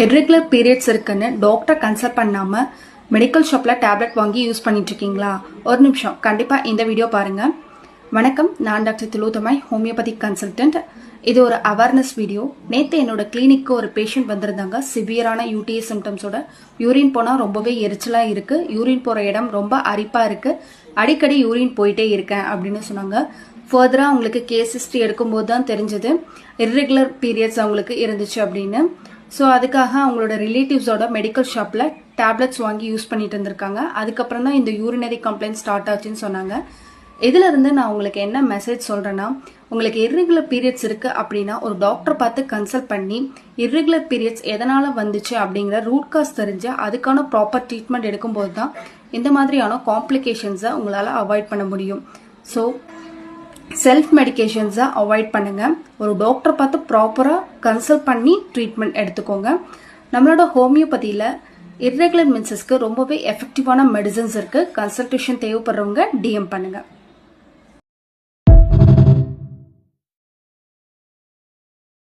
Irregular periods இருக்குன்னு doctor consult பண்ணாமல் medical ஷாப்பில் டேப்லெட் வாங்கி யூஸ் பண்ணிட்டு இருக்கீங்களா? ஒரு நிமிஷம், கண்டிப்பாக இந்த வீடியோ பாருங்கள். வணக்கம், நான் டாக்டர் திலோத்தமாய், ஹோமியோபதிக் கன்சல்டன்ட். இது ஒரு அவேர்னஸ் வீடியோ. நேற்று என்னோட கிளினிக்கு ஒரு பேஷண்ட் வந்திருந்தாங்க. சிவியரான யூடிஐ சிம்டம்ஸோட. யூரின் போனால் ரொம்பவே எரிச்சலாக இருக்குது, யூரின் போகிற இடம் ரொம்ப அரிப்பாக இருக்குது, அடிக்கடி யூரின் போயிட்டே இருக்கேன் அப்படின்னு சொன்னாங்க. ஃபர்தராக அவங்களுக்கு கேஸ் ஹிஸ்ட்ரி எடுக்கும்போது தான் தெரிஞ்சது இர்ரெகுலர் பீரியட்ஸ் அவங்களுக்கு இருந்துச்சு அப்படின்னு. ஸோ அதுக்காக அவங்களோட ரிலேட்டிவ்ஸோட மெடிக்கல் ஷாப்பில் டேப்லெட்ஸ் வாங்கி யூஸ் பண்ணிட்டு இருந்திருக்காங்க. அதுக்கப்புறம் தான் இந்த யூரினரி கம்ப்ளைண்ட் ஸ்டார்ட் ஆச்சுன்னு சொன்னாங்க. இதிலிருந்து நான் உங்களுக்கு என்ன மெசேஜ் சொல்கிறேன்னா, உங்களுக்கு இர்ரெகுலர் பீரியட்ஸ் இருக்குது அப்படின்னா ஒரு டாக்டர் பார்த்து கன்சல்ட் பண்ணி இர்ரெகுலர் பீரியட்ஸ் எதனால் வந்துச்சு அப்படிங்கிற ரூட் காஸ் தெரிஞ்சு அதுக்கான ப்ராப்பர் ட்ரீட்மெண்ட் எடுக்கும்போது தான் இந்த மாதிரியான காம்ப்ளிகேஷன்ஸை உங்களால் அவாய்ட் பண்ண முடியும். ஸோ செல்ஃப் மெடிகேஷன்ஸை அவாய்ட் பண்ணுங்கள். ஒரு டாக்டரை பார்த்து ப்ராப்பராக கன்சல்ட் பண்ணி ட்ரீட்மெண்ட் எடுத்துக்கோங்க. நம்மளோட ஹோமியோபதியில் இர்ரெகுலர் மென்சஸ்க்கு ரொம்பவே எஃபெக்டிவான மெடிசன்ஸ் இருக்குது. கன்சல்டேஷன் தேவைப்படுறவங்க டிஎம் பண்ணுங்கள்.